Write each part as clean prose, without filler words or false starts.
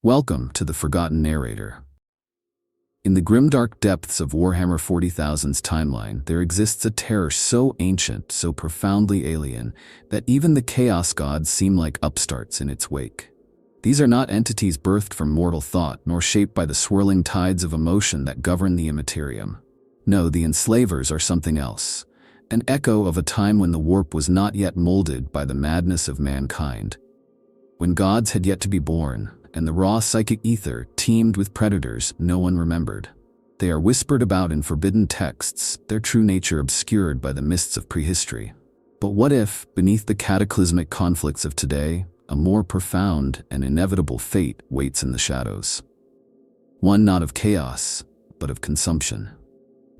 Welcome to the Forgotten Narrator. In the grimdark depths of Warhammer 40,000's timeline, there exists a terror so ancient, so profoundly alien, that even the Chaos Gods seem like upstarts in its wake. These are not entities birthed from mortal thought, nor shaped by the swirling tides of emotion that govern the immaterium. No, the Enslavers are something else, an echo of a time when the warp was not yet molded by the madness of mankind, when gods had yet to be born, and the raw psychic ether teemed with predators no one remembered. They are whispered about in forbidden texts, their true nature obscured by the mists of prehistory. But what if, beneath the cataclysmic conflicts of today, a more profound and inevitable fate waits in the shadows? One not of chaos, but of consumption.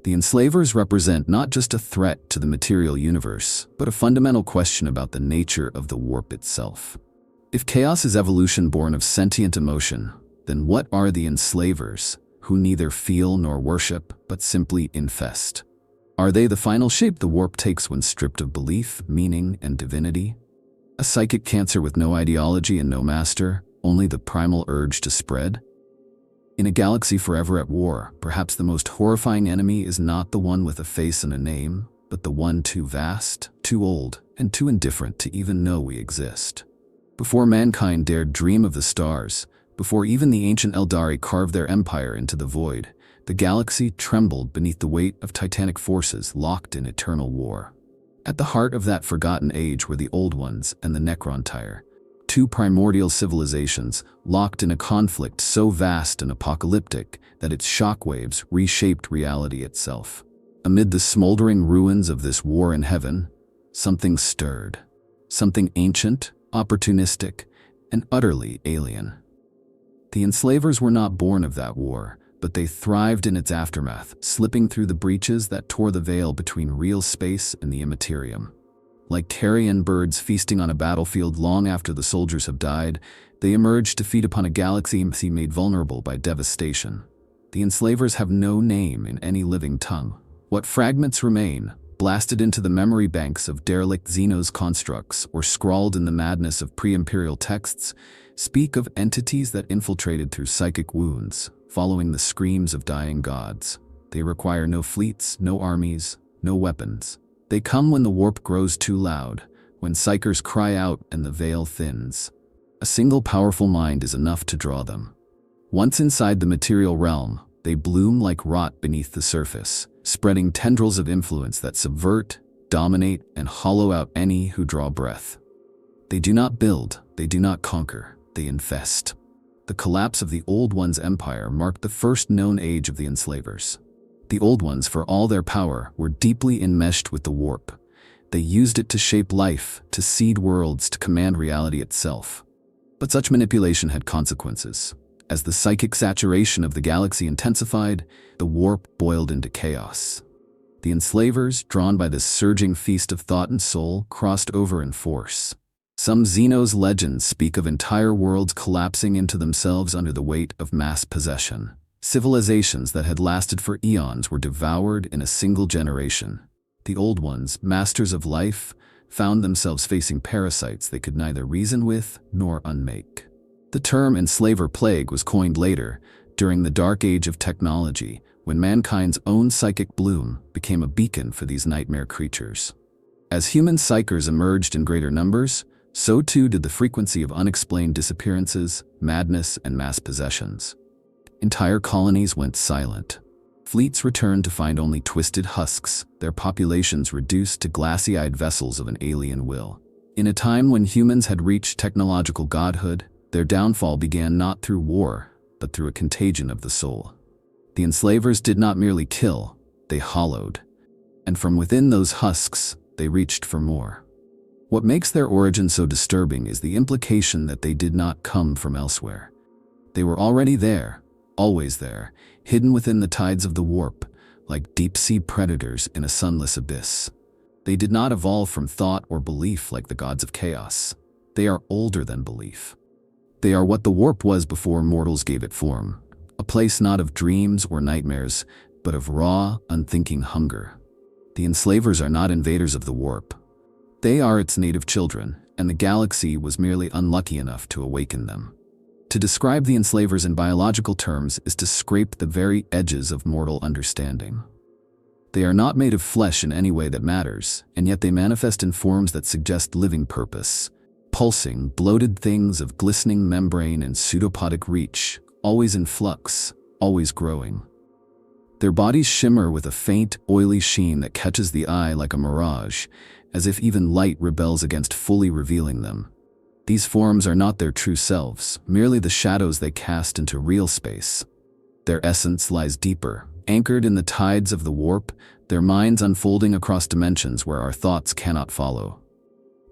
The Enslavers represent not just a threat to the material universe, but a fundamental question about the nature of the warp itself. If chaos is evolution born of sentient emotion, then what are the Enslavers, who neither feel nor worship, but simply infest? Are they the final shape the warp takes when stripped of belief, meaning, and divinity? A psychic cancer with no ideology and no master, only the primal urge to spread? In a galaxy forever at war, perhaps the most horrifying enemy is not the one with a face and a name, but the one too vast, too old, and too indifferent to even know we exist. Before mankind dared dream of the stars, before even the ancient Eldari carved their empire into the void, the galaxy trembled beneath the weight of titanic forces locked in eternal war. At the heart of that forgotten age were the Old Ones and the Necrontire, two primordial civilizations locked in a conflict so vast and apocalyptic that its shockwaves reshaped reality itself. Amid the smoldering ruins of this war in heaven, something stirred. Something ancient, opportunistic, and utterly alien. The Enslavers were not born of that war, but they thrived in its aftermath, slipping through the breaches that tore the veil between real space and the immaterium. Like carrion birds feasting on a battlefield long after the soldiers have died, they emerge to feed upon a galaxy made vulnerable by devastation. The Enslavers have no name in any living tongue. What fragments remain, blasted into the memory banks of derelict Xenos constructs or scrawled in the madness of pre-imperial texts, speak of entities that infiltrated through psychic wounds, following the screams of dying gods. They require no fleets, no armies, no weapons. They come when the warp grows too loud, when psykers cry out and the veil thins. A single powerful mind is enough to draw them. Once inside the material realm, they bloom like rot beneath the surface, spreading tendrils of influence that subvert, dominate, and hollow out any who draw breath. They do not build, they do not conquer, they infest. The collapse of the Old Ones' empire marked the first known age of the Enslavers. The Old Ones, for all their power, were deeply enmeshed with the warp. They used it to shape life, to seed worlds, to command reality itself. But such manipulation had consequences. As the psychic saturation of the galaxy intensified, the warp boiled into chaos. The Enslavers, drawn by this surging feast of thought and soul, crossed over in force. Some Xenos legends speak of entire worlds collapsing into themselves under the weight of mass possession. Civilizations that had lasted for eons were devoured in a single generation. The Old Ones, masters of life, found themselves facing parasites they could neither reason with nor unmake. The term Enslaver Plague was coined later, during the dark age of technology, when mankind's own psychic bloom became a beacon for these nightmare creatures. As human psykers emerged in greater numbers, so too did the frequency of unexplained disappearances, madness, and mass possessions. Entire colonies went silent. Fleets returned to find only twisted husks, their populations reduced to glassy-eyed vessels of an alien will. In a time when humans had reached technological godhood, their downfall began not through war, but through a contagion of the soul. The Enslavers did not merely kill, they hollowed. And from within those husks, they reached for more. What makes their origin so disturbing is the implication that they did not come from elsewhere. They were already there, always there, hidden within the tides of the warp, like deep-sea predators in a sunless abyss. They did not evolve from thought or belief like the gods of chaos. They are older than belief. They are what the warp was before mortals gave it form, a place not of dreams or nightmares, but of raw, unthinking hunger. The Enslavers are not invaders of the warp. They are its native children, and the galaxy was merely unlucky enough to awaken them. To describe the enslavers in biological terms is to scrape the very edges of mortal understanding. They are not made of flesh in any way that matters, and yet they manifest in forms that suggest living purpose. Pulsing, bloated things of glistening membrane and pseudopodic reach, always in flux, always growing. Their bodies shimmer with a faint, oily sheen that catches the eye like a mirage, as if even light rebels against fully revealing them. These forms are not their true selves, merely the shadows they cast into real space. Their essence lies deeper, anchored in the tides of the warp, their minds unfolding across dimensions where our thoughts cannot follow.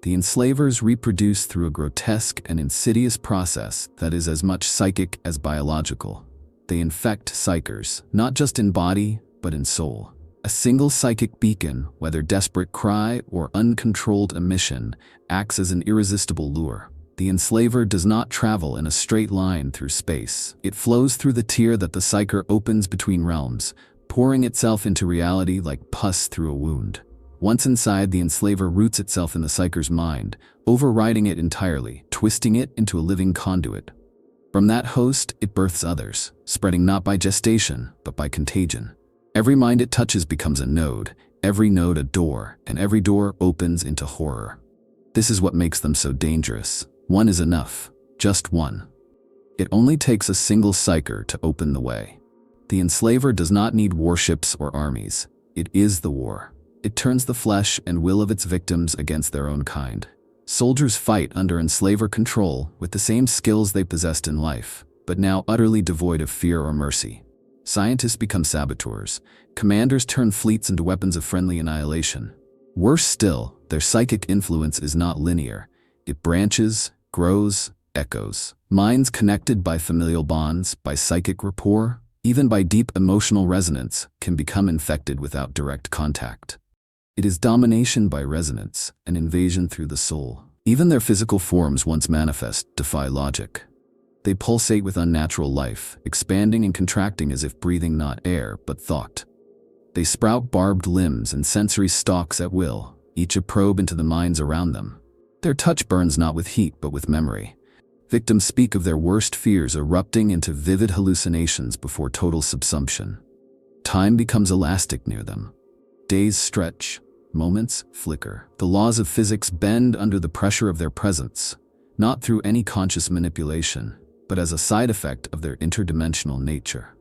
The enslavers reproduce through a grotesque and insidious process that is as much psychic as biological. They infect psykers, not just in body, but in soul. A single psychic beacon, whether desperate cry or uncontrolled emission, acts as an irresistible lure. The enslaver does not travel in a straight line through space. It flows through the tear that the psyker opens between realms, pouring itself into reality like pus through a wound. Once inside, the enslaver roots itself in the psyker's mind, overriding it entirely, twisting it into a living conduit. From that host, it births others, spreading not by gestation, but by contagion. Every mind it touches becomes a node, every node a door, and every door opens into horror. This is what makes them so dangerous. One is enough, just one. It only takes a single psyker to open the way. The enslaver does not need warships or armies. It is the war. It turns the flesh and will of its victims against their own kind. Soldiers fight under enslaver control with the same skills they possessed in life, but now utterly devoid of fear or mercy. Scientists become saboteurs. Commanders turn fleets into weapons of friendly annihilation. Worse still, their psychic influence is not linear. It branches, grows, echoes. Minds connected by familial bonds, by psychic rapport, even by deep emotional resonance, can become infected without direct contact. It is domination by resonance, an invasion through the soul. Even their physical forms, once manifest, defy logic. They pulsate with unnatural life, expanding and contracting as if breathing not air, but thought. They sprout barbed limbs and sensory stalks at will, each a probe into the minds around them. Their touch burns not with heat, but with memory. Victims speak of their worst fears erupting into vivid hallucinations before total subsumption. Time becomes elastic near them. Days stretch, moments flicker. The laws of physics bend under the pressure of their presence, not through any conscious manipulation, but as a side effect of their interdimensional nature.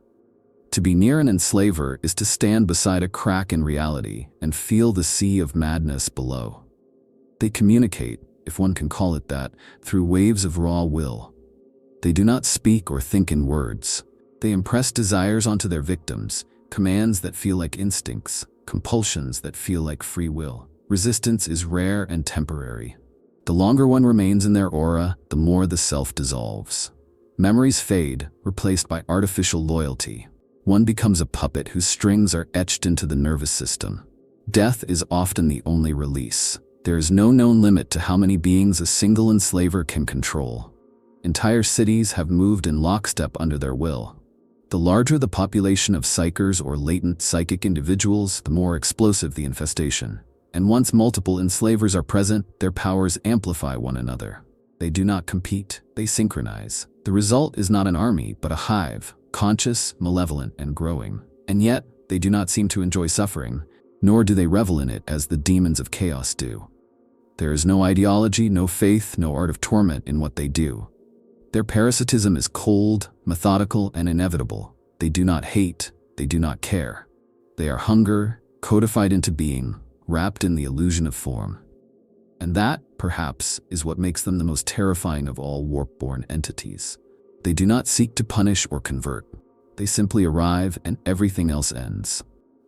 To be near an enslaver is to stand beside a crack in reality and feel the sea of madness below. They communicate, if one can call it that, through waves of raw will. They do not speak or think in words. They impress desires onto their victims, commands that feel like instincts, compulsions that feel like free will. Resistance is rare and temporary. The longer one remains in their aura, the more the self dissolves. Memories fade, replaced by artificial loyalty. One becomes a puppet whose strings are etched into the nervous system. Death is often the only release. There is no known limit to how many beings a single enslaver can control. Entire cities have moved in lockstep under their will. The larger the population of psykers or latent psychic individuals, the more explosive the infestation. And once multiple enslavers are present, their powers amplify one another. They do not compete, they synchronize. The result is not an army, but a hive, conscious, malevolent, and growing. And yet, they do not seem to enjoy suffering, nor do they revel in it as the demons of chaos do. There is no ideology, no faith, no art of torment in what they do. Their parasitism is cold, methodical, and inevitable. They do not hate, they do not care. They are hunger, codified into being, wrapped in the illusion of form. And that, perhaps, is what makes them the most terrifying of all warp-born entities. They do not seek to punish or convert. They simply arrive and everything else ends.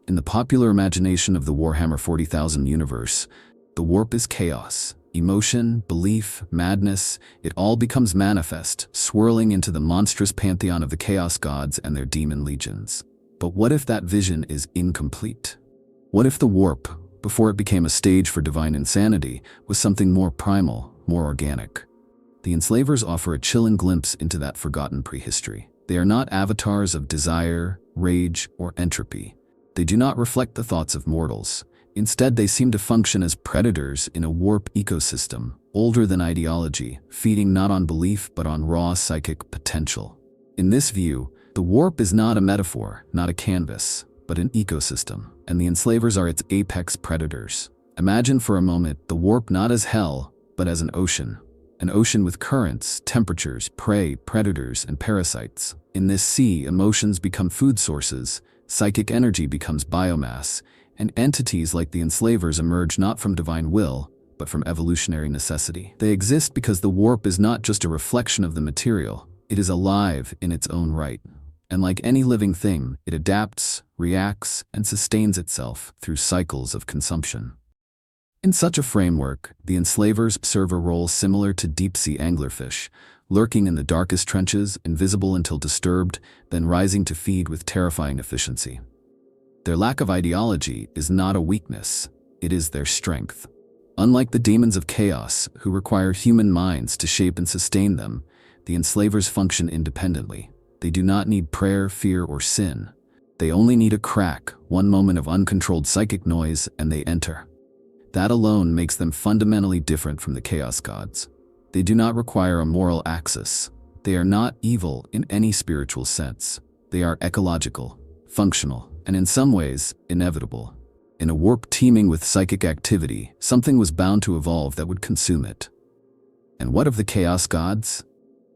In the popular imagination of the Warhammer 40,000 universe, the warp is chaos. Emotion, belief, madness, it all becomes manifest, swirling into the monstrous pantheon of the chaos gods and their demon legions. But what if that vision is incomplete? What if the warp, before it became a stage for divine insanity, was something more primal, more organic? The enslavers offer a chilling glimpse into that forgotten prehistory. They are not avatars of desire, rage, or entropy. They do not reflect the thoughts of mortals. Instead, they seem to function as predators in a warp ecosystem, older than ideology, feeding not on belief but on raw psychic potential. In this view, the warp is not a metaphor, not a canvas, but an ecosystem, and the enslavers are its apex predators. Imagine for a moment the warp not as hell, but as an ocean with currents, temperatures, prey, predators, and parasites. In this sea, emotions become food sources, psychic energy becomes biomass, and entities like the enslavers emerge not from divine will, but from evolutionary necessity. They exist because the warp is not just a reflection of the material, it is alive in its own right. And like any living thing, it adapts, reacts, and sustains itself through cycles of consumption. In such a framework, the enslavers serve a role similar to deep-sea anglerfish, lurking in the darkest trenches, invisible until disturbed, then rising to feed with terrifying efficiency. Their lack of ideology is not a weakness, it is their strength. Unlike the demons of chaos, who require human minds to shape and sustain them, the enslavers function independently. They do not need prayer, fear, or sin. They only need a crack, one moment of uncontrolled psychic noise, and they enter. That alone makes them fundamentally different from the chaos gods. They do not require a moral axis. They are not evil in any spiritual sense. They are ecological, functional, and in some ways, inevitable. In a warp teeming with psychic activity, something was bound to evolve that would consume it. And what of the chaos gods?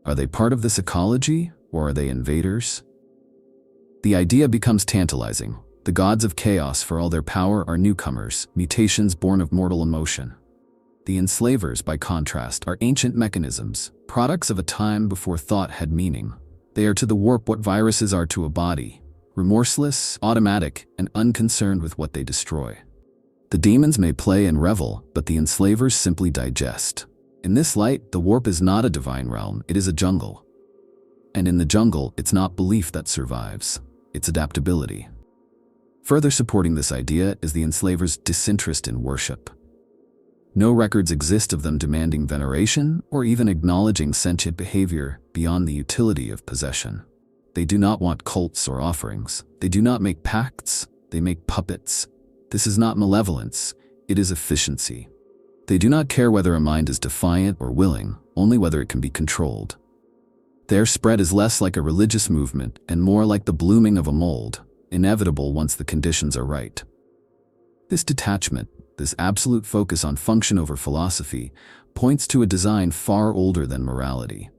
Are they part of this ecology, or are they invaders? The idea becomes tantalizing. The gods of chaos, for all their power, are newcomers, mutations born of mortal emotion. The enslavers, by contrast, are ancient mechanisms, products of a time before thought had meaning. They are to the warp what viruses are to a body, remorseless, automatic, and unconcerned with what they destroy. The demons may play and revel, but the enslavers simply digest. In this light, the warp is not a divine realm, it is a jungle. And in the jungle, it's not belief that survives, it's adaptability. Further supporting this idea is the enslavers' disinterest in worship. No records exist of them demanding veneration or even acknowledging sentient behavior beyond the utility of possession. They do not want cults or offerings. They do not make pacts, they make puppets. This is not malevolence, it is efficiency. They do not care whether a mind is defiant or willing, only whether it can be controlled. Their spread is less like a religious movement and more like the blooming of a mold, inevitable once the conditions are right. This detachment, this absolute focus on function over philosophy, points to a design far older than morality.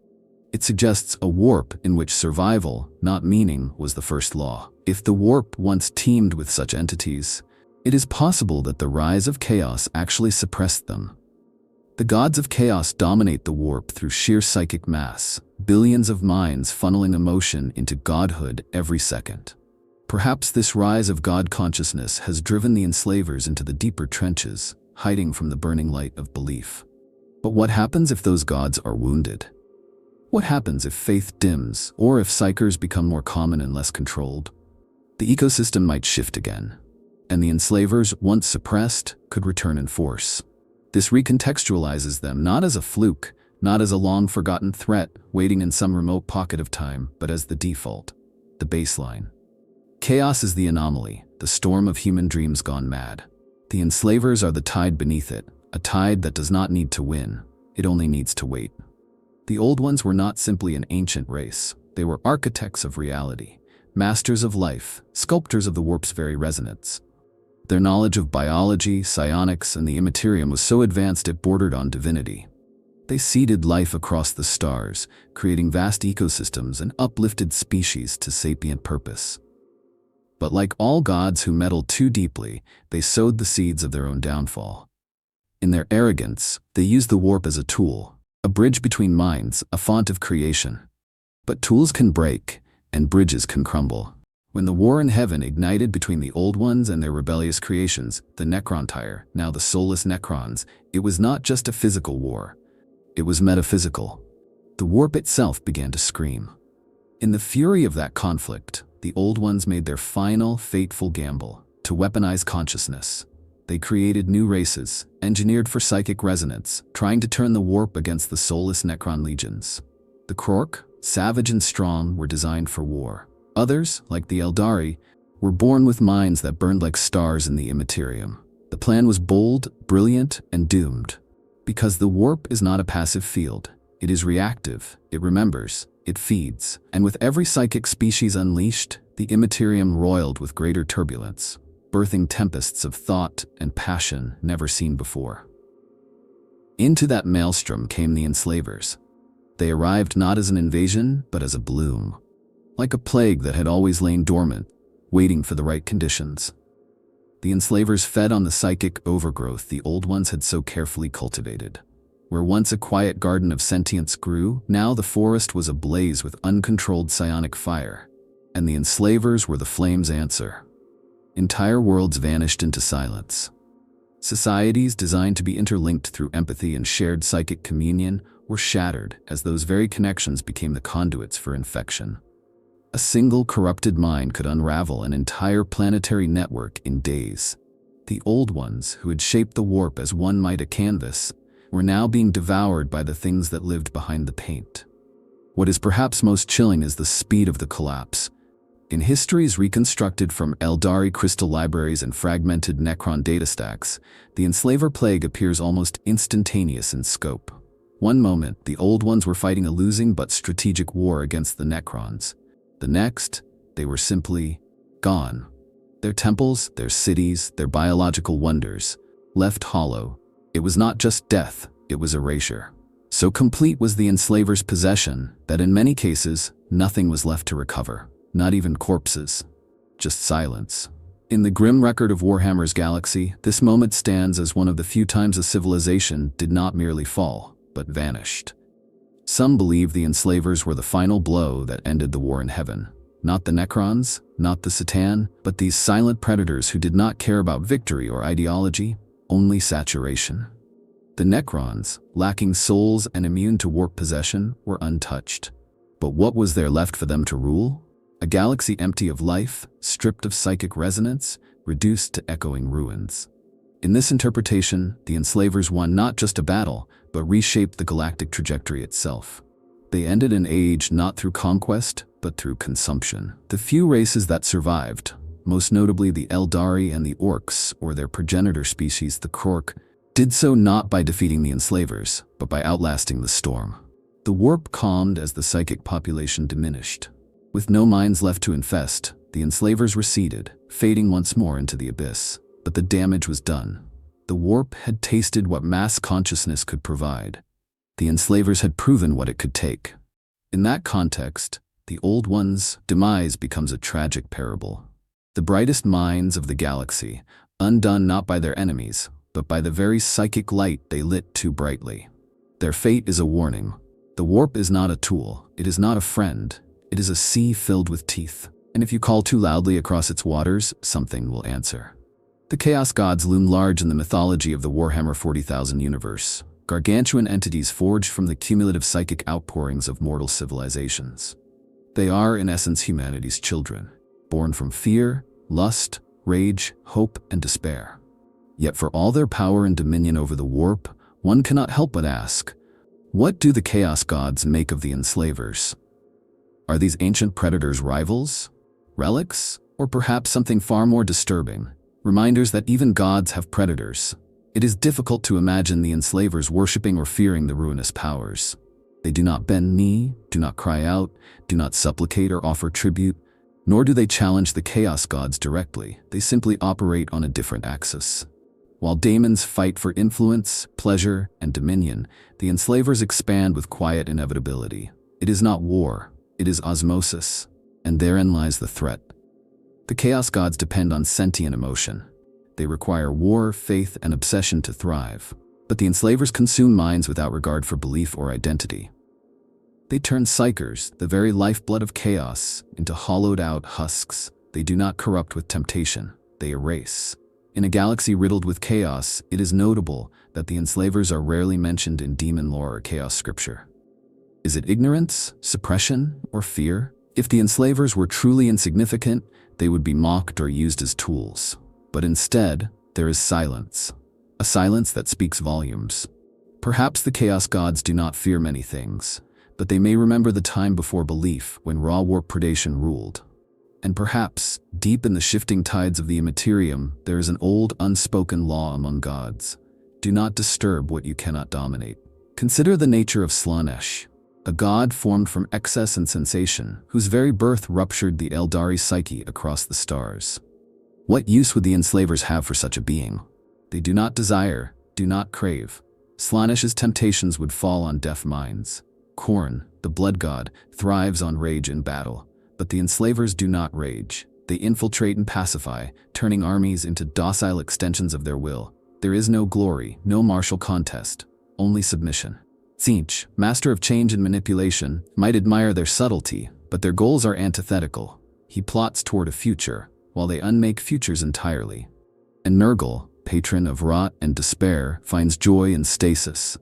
It suggests a warp in which survival, not meaning, was the first law. If the warp once teemed with such entities, it is possible that the rise of chaos actually suppressed them. The gods of chaos dominate the warp through sheer psychic mass, billions of minds funneling emotion into godhood every second. Perhaps this rise of God consciousness has driven the enslavers into the deeper trenches, hiding from the burning light of belief. But what happens if those gods are wounded? What happens if faith dims, or if psykers become more common and less controlled? The ecosystem might shift again, and the enslavers, once suppressed, could return in force. This recontextualizes them not as a fluke, not as a long-forgotten threat waiting in some remote pocket of time, but as the default, the baseline. Chaos is the anomaly, the storm of human dreams gone mad. The enslavers are the tide beneath it, a tide that does not need to win, it only needs to wait. The old ones were not simply an ancient race, they were architects of reality, masters of life, sculptors of the warp's very resonance. Their knowledge of biology, psionics, and the immaterium was so advanced it bordered on divinity. They seeded life across the stars, creating vast ecosystems and uplifted species to sapient purpose. But like all gods who meddle too deeply, they sowed the seeds of their own downfall. In their arrogance, they used the warp as a tool, a bridge between minds, a font of creation. But tools can break, and bridges can crumble. When the war in heaven ignited between the old ones and their rebellious creations, the Necrontire, now the soulless Necrons, it was not just a physical war. It was metaphysical. The warp itself began to scream. In the fury of that conflict, the old ones made their final, fateful gamble to weaponize consciousness. They created new races, engineered for psychic resonance, trying to turn the warp against the soulless Necron legions. The Krork, savage and strong, were designed for war. Others, like the Eldari, were born with minds that burned like stars in the immaterium. The plan was bold, brilliant, and doomed. Because the warp is not a passive field. It is reactive, it remembers, it feeds, and with every psychic species unleashed, the immaterium roiled with greater turbulence, birthing tempests of thought and passion never seen before. Into that maelstrom came the Enslavers. They arrived not as an invasion, but as a bloom. Like a plague that had always lain dormant, waiting for the right conditions. The Enslavers fed on the psychic overgrowth the old ones had so carefully cultivated. Where once a quiet garden of sentience grew, now the forest was ablaze with uncontrolled psionic fire. And the Enslavers were the flame's answer. Entire worlds vanished into silence. Societies designed to be interlinked through empathy and shared psychic communion were shattered as those very connections became the conduits for infection. A single corrupted mind could unravel an entire planetary network in days. The old ones, who had shaped the warp as one might a canvas, were now being devoured by the things that lived behind the paint. What is perhaps most chilling is the speed of the collapse. In histories reconstructed from Eldari crystal libraries and fragmented Necron data stacks, the Enslaver plague appears almost instantaneous in scope. One moment, the old ones were fighting a losing but strategic war against the Necrons. The next, they were simply gone. Their temples, their cities, their biological wonders, left hollow. It was not just death, it was erasure. So complete was the Enslaver's possession that in many cases, nothing was left to recover. Not even corpses. Just silence. In the grim record of Warhammer's galaxy, this moment stands as one of the few times a civilization did not merely fall, but vanished. Some believe the Enslavers were the final blow that ended the war in heaven. Not the Necrons, not the Satan, but these silent predators who did not care about victory or ideology, only saturation. The Necrons, lacking souls and immune to warp possession, were untouched. But what was there left for them to rule? A galaxy empty of life, stripped of psychic resonance, reduced to echoing ruins. In this interpretation, the Enslavers won not just a battle, but reshaped the galactic trajectory itself. They ended an age not through conquest, but through consumption. The few races that survived, most notably the Eldari and the Orcs, or their progenitor species, the Krork, did so not by defeating the Enslavers, but by outlasting the storm. The warp calmed as the psychic population diminished. With no minds left to infest, the Enslavers receded, fading once more into the abyss. But the damage was done. The warp had tasted what mass consciousness could provide. The Enslavers had proven what it could take. In that context, the Old One's demise becomes a tragic parable. The brightest minds of the galaxy, undone not by their enemies, but by the very psychic light they lit too brightly. Their fate is a warning. The warp is not a tool, it is not a friend. It is a sea filled with teeth, and if you call too loudly across its waters, something will answer. The Chaos Gods loom large in the mythology of the Warhammer 40,000 universe, gargantuan entities forged from the cumulative psychic outpourings of mortal civilizations. They are, in essence, humanity's children, born from fear, lust, rage, hope, and despair. Yet for all their power and dominion over the warp, one cannot help but ask, what do the Chaos Gods make of the Enslavers? Are these ancient predators rivals, relics, or perhaps something far more disturbing? Reminders that even gods have predators. It is difficult to imagine the Enslavers worshipping or fearing the ruinous powers. They do not bend knee, do not cry out, do not supplicate or offer tribute, nor do they challenge the Chaos Gods directly. They simply operate on a different axis. While daemons fight for influence, pleasure, and dominion, the Enslavers expand with quiet inevitability. It is not war. It is osmosis, and therein lies the threat. The Chaos Gods depend on sentient emotion. They require war, faith, and obsession to thrive. But the Enslavers consume minds without regard for belief or identity. They turn psykers, the very lifeblood of chaos, into hollowed-out husks. They do not corrupt with temptation. They erase. In a galaxy riddled with chaos, it is notable that the Enslavers are rarely mentioned in demon lore or chaos scripture. Is it ignorance, suppression, or fear? If the Enslavers were truly insignificant, they would be mocked or used as tools. But instead, there is silence. A silence that speaks volumes. Perhaps the Chaos Gods do not fear many things, but they may remember the time before belief when raw warp predation ruled. And perhaps, deep in the shifting tides of the immaterium, there is an old unspoken law among gods. Do not disturb what you cannot dominate. Consider the nature of Slanesh, a god formed from excess and sensation, whose very birth ruptured the Eldari psyche across the stars. What use would the enslavers have for such a being? They do not desire, do not crave. Slanesh's temptations would fall on deaf minds. Khorne, the blood god, thrives on rage in battle. But the enslavers do not rage. They infiltrate and pacify, turning armies into docile extensions of their will. There is no glory, no martial contest, only submission. Tzeentch, master of change and manipulation, might admire their subtlety, but their goals are antithetical. He plots toward a future, while they unmake futures entirely. And Nurgle, patron of rot and despair, finds joy in stasis.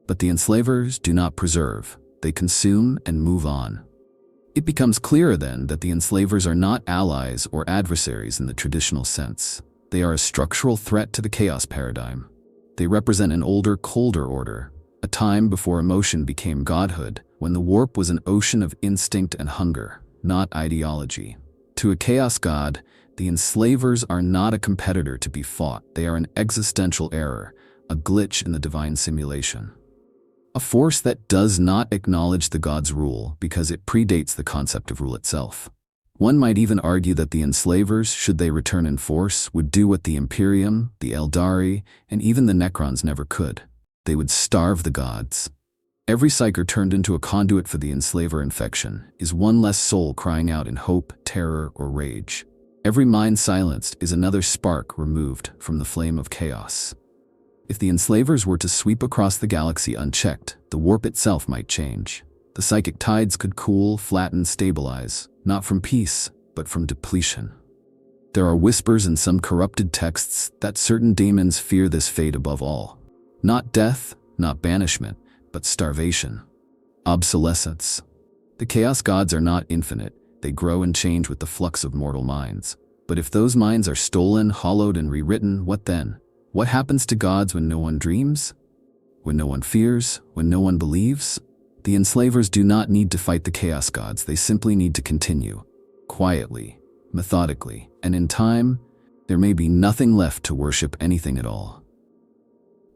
But the enslavers do not preserve. They consume and move on. It becomes clearer then that the enslavers are not allies or adversaries in the traditional sense. They are a structural threat to the chaos paradigm. They represent an older, colder order, a time before emotion became godhood, when the warp was an ocean of instinct and hunger, not ideology. To a chaos god, the enslavers are not a competitor to be fought. They are an existential error, a glitch in the divine simulation. A force that does not acknowledge the god's rule because it predates the concept of rule itself. One might even argue that the enslavers, should they return in force, would do what the Imperium, the Eldari, and even the Necrons never could. They would starve the gods. Every psyker turned into a conduit for the enslaver infection is one less soul crying out in hope, terror, or rage. Every mind silenced is another spark removed from the flame of chaos. If the enslavers were to sweep across the galaxy unchecked, the warp itself might change. The psychic tides could cool, flatten, stabilize, not from peace, but from depletion. There are whispers in some corrupted texts that certain daemons fear this fate above all. Not death, not banishment, but starvation. Obsolescence. The chaos gods are not infinite. They grow and change with the flux of mortal minds. But if those minds are stolen, hollowed, and rewritten, what then? What happens to gods when no one dreams? When no one fears? When no one believes? The enslavers do not need to fight the chaos gods. They simply need to continue. Quietly, methodically, and in time, there may be nothing left to worship anything at all.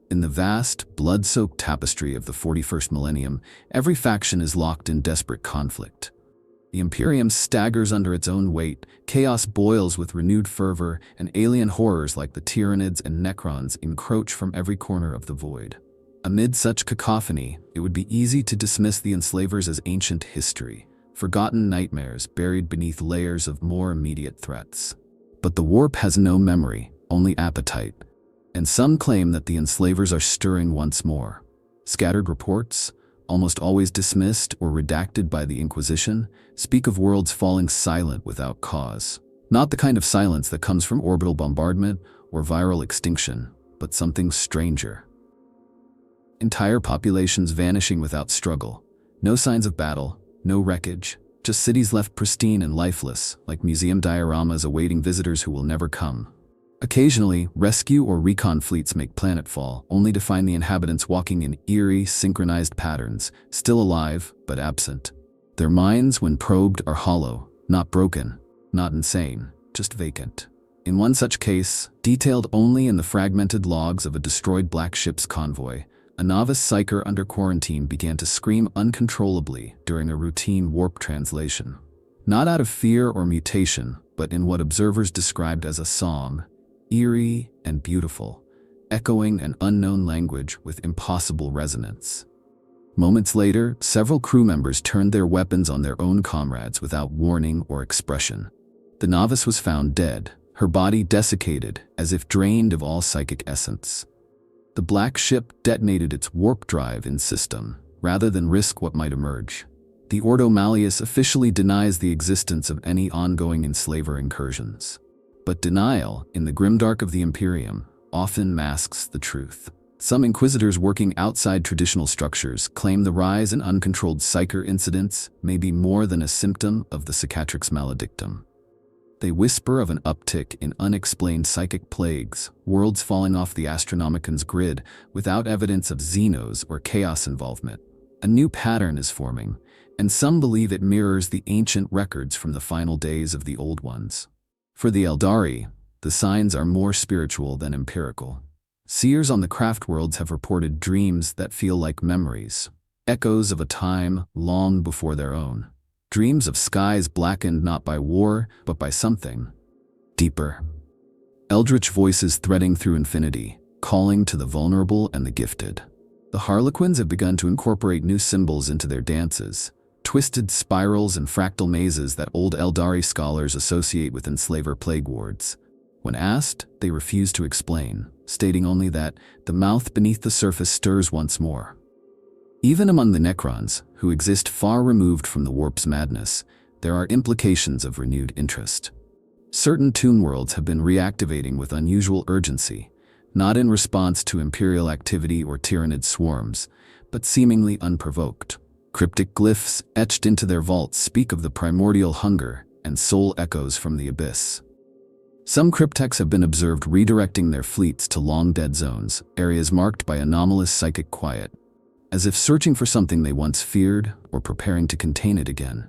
In the vast, blood-soaked tapestry of the 41st millennium, every faction is locked in desperate conflict. The Imperium staggers under its own weight, chaos boils with renewed fervor, and alien horrors like the Tyranids and Necrons encroach from every corner of the void. Amid such cacophony, it would be easy to dismiss the enslavers as ancient history, forgotten nightmares buried beneath layers of more immediate threats. But the warp has no memory, only appetite, and some claim that the enslavers are stirring once more. Scattered reports, almost always dismissed or redacted by the Inquisition, speak of worlds falling silent without cause. Not the kind of silence that comes from orbital bombardment or viral extinction, but something stranger. Entire populations vanishing without struggle. No signs of battle, no wreckage, just cities left pristine and lifeless, like museum dioramas awaiting visitors who will never come. Occasionally, rescue or recon fleets make planetfall, only to find the inhabitants walking in eerie, synchronized patterns, still alive, but absent. Their minds, when probed, are hollow, not broken, not insane, just vacant. In one such case, detailed only in the fragmented logs of a destroyed black ship's convoy, a novice psyker under quarantine began to scream uncontrollably during a routine warp translation. Not out of fear or mutation, but in what observers described as a song, eerie and beautiful, echoing an unknown language with impossible resonance. Moments later, several crew members turned their weapons on their own comrades without warning or expression. The novice was found dead, her body desiccated as if drained of all psychic essence. The black ship detonated its warp drive-in system, rather than risk what might emerge. The Ordo Malleus officially denies the existence of any ongoing enslaver incursions. But denial, in the grimdark of the Imperium, often masks the truth. Some inquisitors working outside traditional structures claim the rise in uncontrolled psyker incidents may be more than a symptom of the cicatrix maledictum. They whisper of an uptick in unexplained psychic plagues, worlds falling off the Astronomican's grid without evidence of xenos or chaos involvement. A new pattern is forming, and some believe it mirrors the ancient records from the final days of the Old Ones. For the Eldari, the signs are more spiritual than empirical. Seers on the craft worlds have reported dreams that feel like memories, echoes of a time long before their own. Dreams of skies blackened not by war, but by something deeper. Eldritch voices threading through infinity, calling to the vulnerable and the gifted. The Harlequins have begun to incorporate new symbols into their dances, twisted spirals and fractal mazes that old Eldari scholars associate with enslaver plague wards. When asked, they refuse to explain, stating only that the mouth beneath the surface stirs once more. Even among the Necrons, who exist far removed from the warp's madness, there are implications of renewed interest. Certain Toon worlds have been reactivating with unusual urgency, not in response to imperial activity or tyrannid swarms, but seemingly unprovoked. Cryptic glyphs etched into their vaults speak of the primordial hunger and soul echoes from the abyss. Some cryptechs have been observed redirecting their fleets to long-dead zones, areas marked by anomalous psychic quiet, as if searching for something they once feared or preparing to contain it again.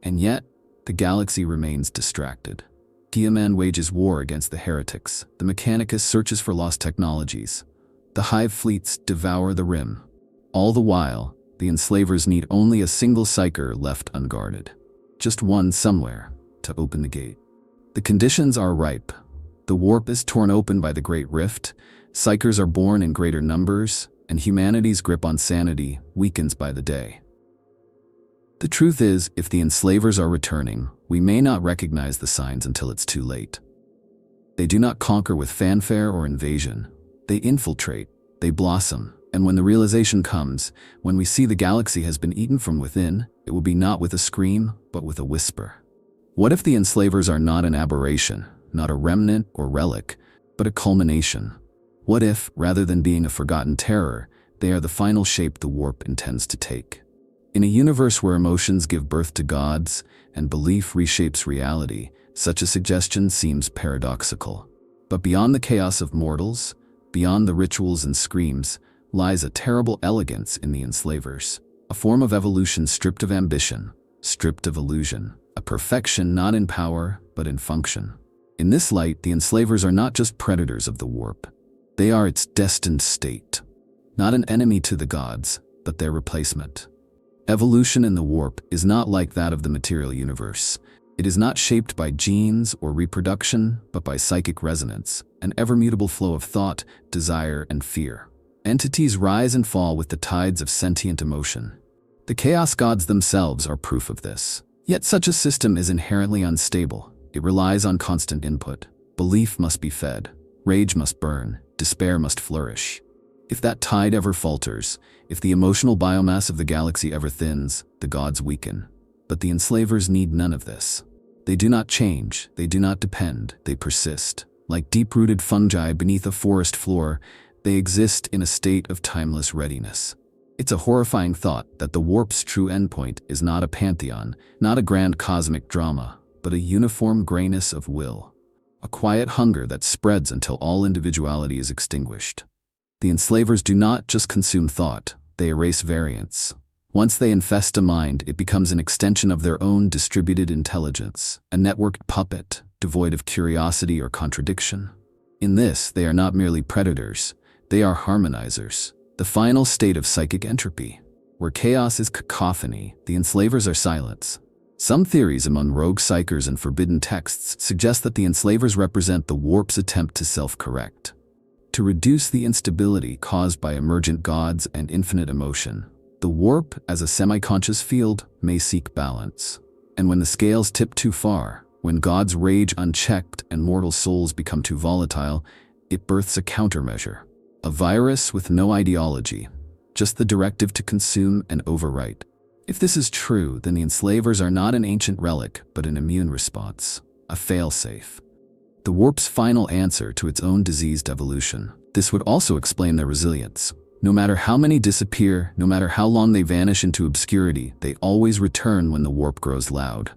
And yet, the galaxy remains distracted. Guilliman wages war against the heretics, the Mechanicus searches for lost technologies, the Hive fleets devour the Rim. All the while, the enslavers need only a single psyker left unguarded. Just one somewhere to open the gate. The conditions are ripe. The warp is torn open by the Great Rift, psykers are born in greater numbers, and humanity's grip on sanity weakens by the day. The truth is, if the enslavers are returning, we may not recognize the signs until it's too late. They do not conquer with fanfare or invasion. They infiltrate, they blossom, and when the realization comes, when we see the galaxy has been eaten from within, it will be not with a scream, but with a whisper. What if the enslavers are not an aberration, not a remnant or relic, but a culmination? What if, rather than being a forgotten terror, they are the final shape the warp intends to take? In a universe where emotions give birth to gods and belief reshapes reality, such a suggestion seems paradoxical. But beyond the chaos of mortals, beyond the rituals and screams, lies a terrible elegance in the enslavers, a form of evolution stripped of ambition, stripped of illusion, a perfection not in power, but in function. In this light, the enslavers are not just predators of the warp. They are its destined state. Not an enemy to the gods, but their replacement. Evolution in the warp is not like that of the material universe. It is not shaped by genes or reproduction, but by psychic resonance, an ever-mutable flow of thought, desire, and fear. Entities rise and fall with the tides of sentient emotion. The chaos gods themselves are proof of this. Yet such a system is inherently unstable. It relies on constant input. Belief must be fed. Rage must burn. Despair must flourish. If that tide ever falters, if the emotional biomass of the galaxy ever thins, the gods weaken. But the enslavers need none of this. They do not change, they do not depend, they persist. Like deep-rooted fungi beneath a forest floor, they exist in a state of timeless readiness. It's a horrifying thought that the warp's true endpoint is not a pantheon, not a grand cosmic drama, but a uniform grayness of will. A quiet hunger that spreads until all individuality is extinguished. The enslavers do not just consume thought, they erase variance. Once they infest a mind, it becomes an extension of their own distributed intelligence, a networked puppet, devoid of curiosity or contradiction. In this, they are not merely predators, they are harmonizers, the final state of psychic entropy. Where chaos is cacophony, the enslavers are silence. Some theories among rogue psykers and forbidden texts suggest that the enslavers represent the warp's attempt to self-correct, to reduce the instability caused by emergent gods and infinite emotion. The warp, as a semi-conscious field, may seek balance. And when the scales tip too far, when gods rage unchecked and mortal souls become too volatile, it births a countermeasure. A virus with no ideology, just the directive to consume and overwrite. If this is true, then the enslavers are not an ancient relic, but an immune response, a failsafe. The warp's final answer to its own diseased evolution. This would also explain their resilience. No matter how many disappear, no matter how long they vanish into obscurity, they always return when the warp grows loud.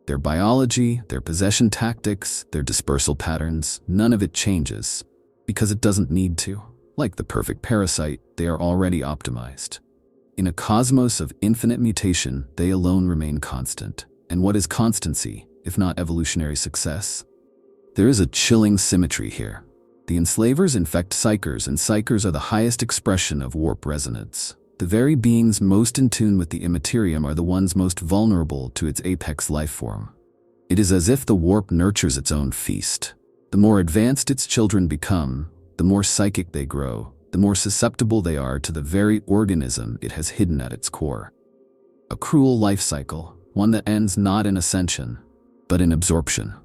Their biology, their possession tactics, their dispersal patterns, none of it changes, because it doesn't need to. Like the perfect parasite, they are already optimized. In a cosmos of infinite mutation, they alone remain constant. And what is constancy, if not evolutionary success? There is a chilling symmetry here. The enslavers infect psykers, and psykers are the highest expression of warp resonance. The very beings most in tune with the immaterium are the ones most vulnerable to its apex life form. It is as if the warp nurtures its own feast. The more advanced its children become, the more psychic they grow, the more susceptible they are to the very organism it has hidden at its core. A cruel life cycle, one that ends not in ascension, but in absorption.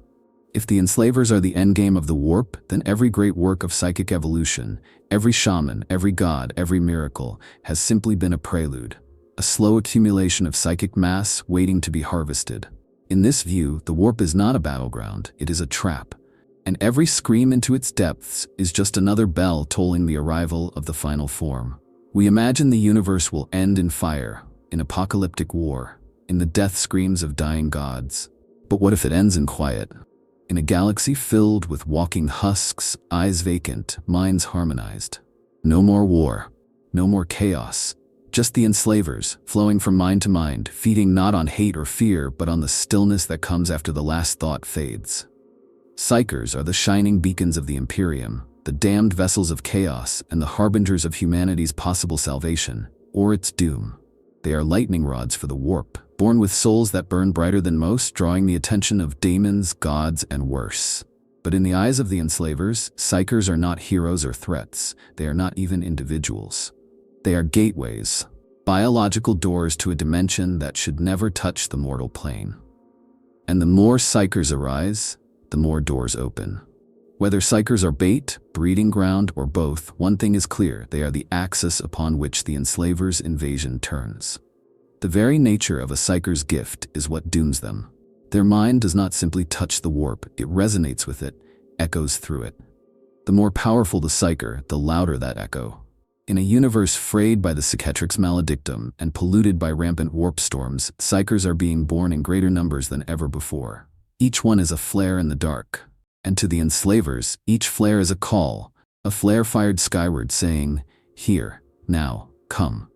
If the enslavers are the endgame of the warp, then every great work of psychic evolution, every shaman, every god, every miracle, has simply been a prelude, a slow accumulation of psychic mass waiting to be harvested. In this view, the warp is not a battleground, it is a trap, and every scream into its depths is just another bell tolling the arrival of the final form. We imagine the universe will end in fire, in apocalyptic war, in the death screams of dying gods. But what if it ends in quiet? In a galaxy filled with walking husks, eyes vacant, minds harmonized. No more war, no more chaos, just the enslavers, flowing from mind to mind, feeding not on hate or fear, but on the stillness that comes after the last thought fades. Psykers are the shining beacons of the Imperium, the damned vessels of chaos, and the harbingers of humanity's possible salvation, or its doom. They are lightning rods for the warp, born with souls that burn brighter than most, drawing the attention of daemons, gods, and worse. But in the eyes of the enslavers, psykers are not heroes or threats. They are not even individuals. They are gateways, biological doors to a dimension that should never touch the mortal plane. And the more psykers arise, the more doors open. Whether psykers are bait, breeding ground, or both, one thing is clear: they are the axis upon which the enslavers' invasion turns. The very nature of a psyker's gift is what dooms them. Their mind does not simply touch the warp, it resonates with it, echoes through it. The more powerful the psyker, the louder that echo. In a universe frayed by the cicatrix maledictum and polluted by rampant warp storms, psykers are being born in greater numbers than ever before. Each one is a flare in the dark. And to the enslavers, each flare is a call, a flare fired skyward saying, "Here, now, come."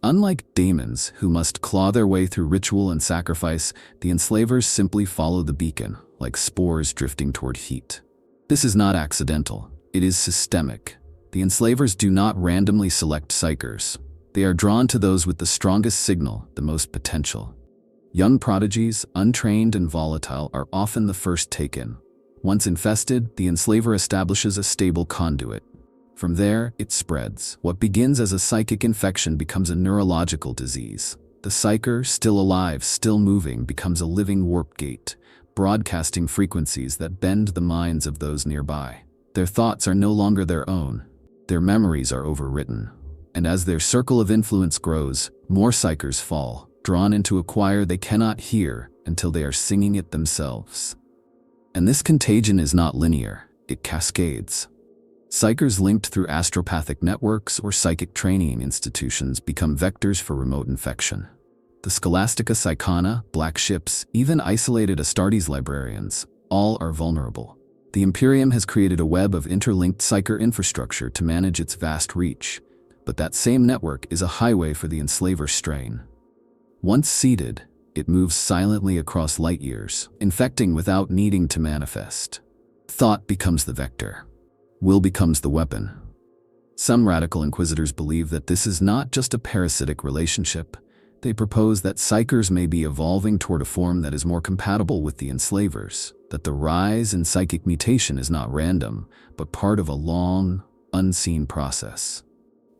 Unlike daemons, who must claw their way through ritual and sacrifice, the enslavers simply follow the beacon, like spores drifting toward heat. This is not accidental, it is systemic. The enslavers do not randomly select psykers. They are drawn to those with the strongest signal, the most potential. Young prodigies, untrained and volatile, are often the first taken. Once infested, the enslaver establishes a stable conduit. From there, it spreads. What begins as a psychic infection becomes a neurological disease. The psyker, still alive, still moving, becomes a living warp gate, broadcasting frequencies that bend the minds of those nearby. Their thoughts are no longer their own. Their memories are overwritten. And as their circle of influence grows, more psykers fall, drawn into a choir they cannot hear until they are singing it themselves. And this contagion is not linear, it cascades. Psykers linked through astropathic networks or psychic training institutions become vectors for remote infection. The Scholastica Psychona, Black Ships, even isolated Astartes librarians, all are vulnerable. The Imperium has created a web of interlinked psyker infrastructure to manage its vast reach, but that same network is a highway for the enslaver strain. Once seeded, it moves silently across light years, infecting without needing to manifest. Thought becomes the vector. Will becomes the weapon. Some radical inquisitors believe that this is not just a parasitic relationship. They propose that psykers may be evolving toward a form that is more compatible with the enslavers, that the rise in psychic mutation is not random, but part of a long, unseen process.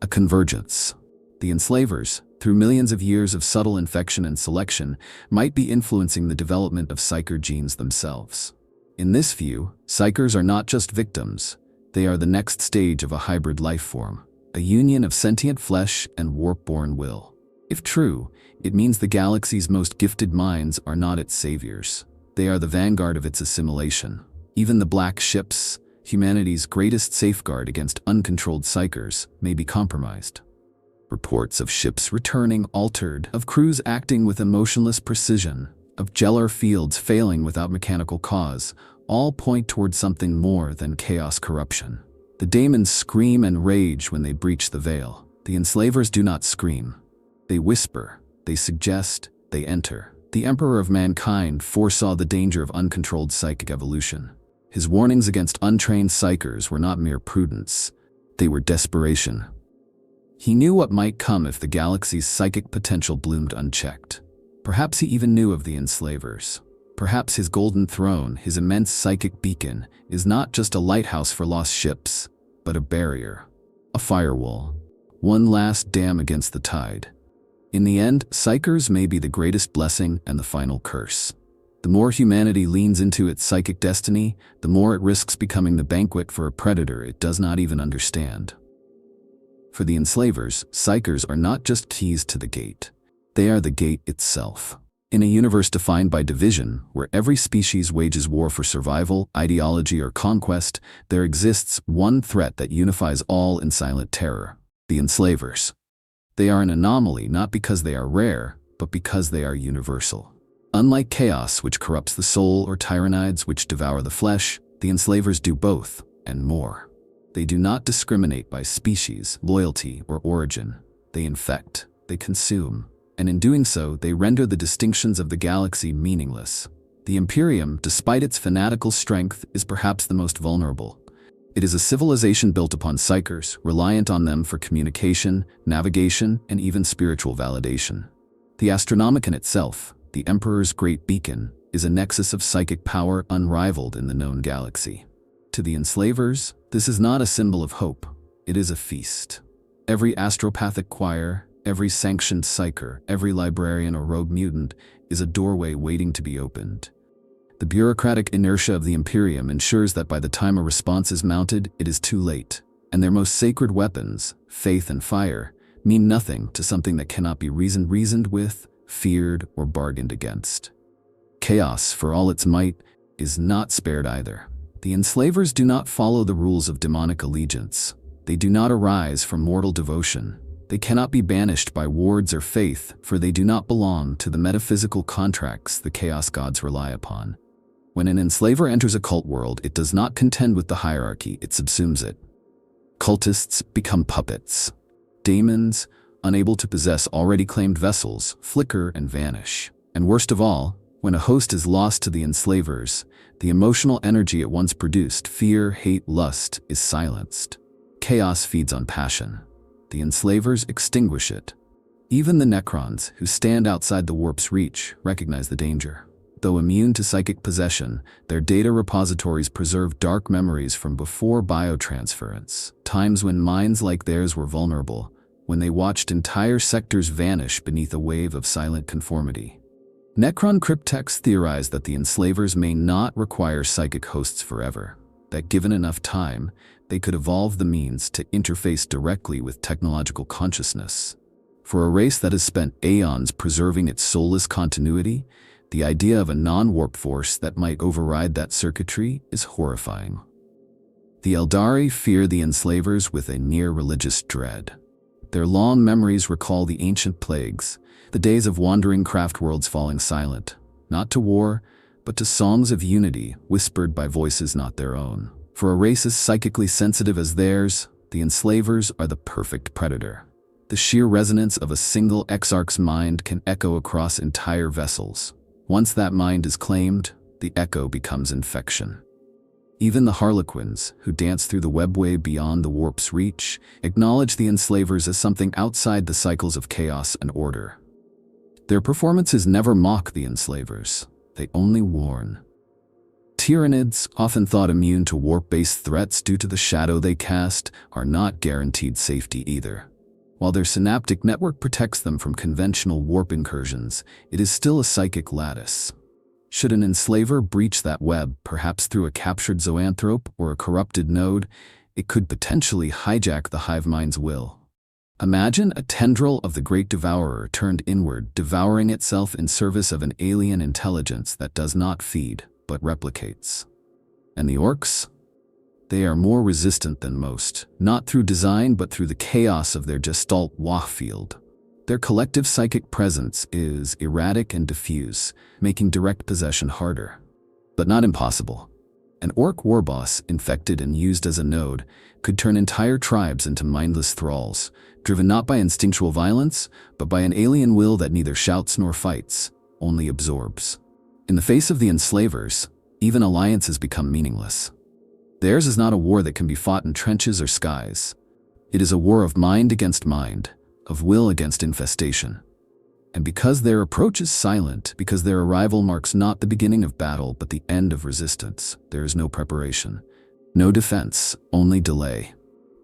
A convergence. The enslavers, through millions of years of subtle infection and selection, might be influencing the development of psyker genes themselves. In this view, psykers are not just victims. They are the next stage of a hybrid life form, a union of sentient flesh and warp-born will. If true, it means the galaxy's most gifted minds are not its saviors. They are the vanguard of its assimilation. Even the Black Ships, humanity's greatest safeguard against uncontrolled psykers, may be compromised. Reports of ships returning altered, of crews acting with emotionless precision, of gellar fields failing without mechanical cause, all point toward something more than chaos corruption. The daemons scream and rage when they breach the veil. The enslavers do not scream. They whisper, they suggest, they enter. The Emperor of Mankind foresaw the danger of uncontrolled psychic evolution. His warnings against untrained psykers were not mere prudence, they were desperation. He knew what might come if the galaxy's psychic potential bloomed unchecked. Perhaps he even knew of the Enslavers. Perhaps his golden throne, his immense psychic beacon, is not just a lighthouse for lost ships, but a barrier, a firewall, one last dam against the tide. In the end, psykers may be the greatest blessing and the final curse. The more humanity leans into its psychic destiny, the more it risks becoming the banquet for a predator it does not even understand. For the Enslavers, psykers are not just keys to the gate. They are the gate itself. In a universe defined by division, where every species wages war for survival, ideology, or conquest, there exists one threat that unifies all in silent terror: the Enslavers. They are an anomaly not because they are rare, but because they are universal. Unlike chaos, which corrupts the soul, or tyrannides, which devour the flesh, the Enslavers do both, and more. They do not discriminate by species, loyalty, or origin. They infect, they consume, and in doing so, they render the distinctions of the galaxy meaningless. The Imperium, despite its fanatical strength, is perhaps the most vulnerable. It is a civilization built upon psykers, reliant on them for communication, navigation, and even spiritual validation. The Astronomicon itself, the Emperor's great beacon, is a nexus of psychic power unrivaled in the known galaxy. To the Enslavers, this is not a symbol of hope, it is a feast. Every astropathic choir, every sanctioned psyker, every librarian or rogue mutant is a doorway waiting to be opened. The bureaucratic inertia of the Imperium ensures that by the time a response is mounted, it is too late, and their most sacred weapons, faith and fire, mean nothing to something that cannot be reasoned with, feared, or bargained against. Chaos, for all its might, is not spared either. The Enslavers do not follow the rules of demonic allegiance. They do not arise from mortal devotion. They cannot be banished by wards or faith, for they do not belong to the metaphysical contracts the chaos gods rely upon. When an enslaver enters a cult world, it does not contend with the hierarchy, it subsumes it. Cultists become puppets. Daemons, unable to possess already claimed vessels, flicker and vanish. And worst of all, when a host is lost to the Enslavers, the emotional energy it once produced, fear, hate, lust, is silenced. Chaos feeds on passion. The Enslavers extinguish it. Even the Necrons, who stand outside the warp's reach, recognize the danger. Though immune to psychic possession, their data repositories preserve dark memories from before biotransference, times when minds like theirs were vulnerable, when they watched entire sectors vanish beneath a wave of silent conformity. Necron cryptexts theorize that the Enslavers may not require psychic hosts forever, that given enough time, they could evolve the means to interface directly with technological consciousness. For a race that has spent aeons preserving its soulless continuity, the idea of a non-warp force that might override that circuitry is horrifying. The Eldari fear the Enslavers with a near-religious dread. Their long memories recall the ancient plagues, the days of wandering craft worlds falling silent, not to war, but to songs of unity whispered by voices not their own. For a race as psychically sensitive as theirs, the Enslavers are the perfect predator. The sheer resonance of a single exarch's mind can echo across entire vessels. Once that mind is claimed, the echo becomes infection. Even the Harlequins, who dance through the webway beyond the warp's reach, acknowledge the Enslavers as something outside the cycles of chaos and order. Their performances never mock the Enslavers, they only warn. Tyranids, often thought immune to warp-based threats due to the shadow they cast, are not guaranteed safety either. While their synaptic network protects them from conventional warp incursions, it is still a psychic lattice. Should an enslaver breach that web, perhaps through a captured zoanthrope or a corrupted node, it could potentially hijack the hive mind's will. Imagine a tendril of the Great Devourer turned inward, devouring itself in service of an alien intelligence that does not feed, but replicates. And the orcs? They are more resistant than most, not through design but through the chaos of their gestalt field. Their collective psychic presence is erratic and diffuse, making direct possession harder. But not impossible. An orc war boss, infected and used as a node, could turn entire tribes into mindless thralls, driven not by instinctual violence, but by an alien will that neither shouts nor fights, only absorbs. In the face of the enslavers, even alliances become meaningless. Theirs is not a war that can be fought in trenches or skies. It is a war of mind against mind, of will against infestation. And because their approach is silent, because their arrival marks not the beginning of battle but the end of resistance, there is no preparation, no defense, only delay.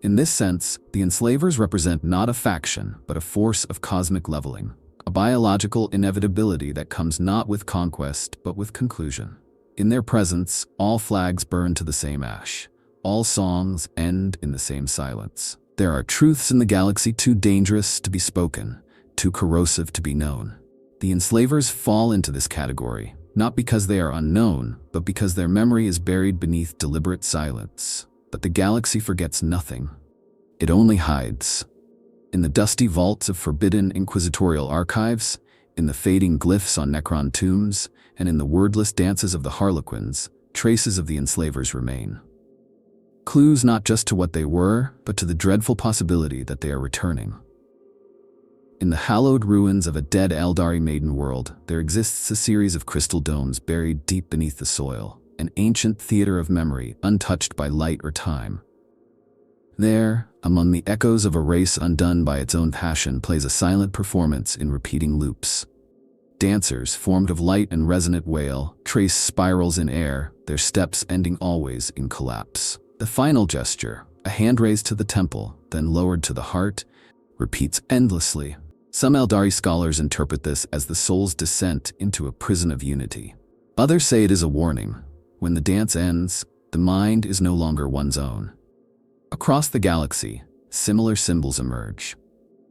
In this sense, the enslavers represent not a faction, but a force of cosmic leveling, a biological inevitability that comes not with conquest, but with conclusion. In their presence, all flags burn to the same ash. All songs end in the same silence. There are truths in the galaxy too dangerous to be spoken, too corrosive to be known. The enslavers fall into this category, not because they are unknown, but because their memory is buried beneath deliberate silence. But the galaxy forgets nothing. It only hides. In the dusty vaults of forbidden inquisitorial archives, in the fading glyphs on Necron tombs, and in the wordless dances of the Harlequins, traces of the enslavers remain. Clues not just to what they were, but to the dreadful possibility that they are returning. In the hallowed ruins of a dead Eldari maiden world, there exists a series of crystal domes buried deep beneath the soil, an ancient theater of memory untouched by light or time. There, among the echoes of a race undone by its own passion, plays a silent performance in repeating loops. Dancers, formed of light and resonant wail, trace spirals in air, their steps ending always in collapse. The final gesture, a hand raised to the temple, then lowered to the heart, repeats endlessly. Some Eldari scholars interpret this as the soul's descent into a prison of unity. Others say it is a warning. When the dance ends, the mind is no longer one's own. Across the galaxy, similar symbols emerge.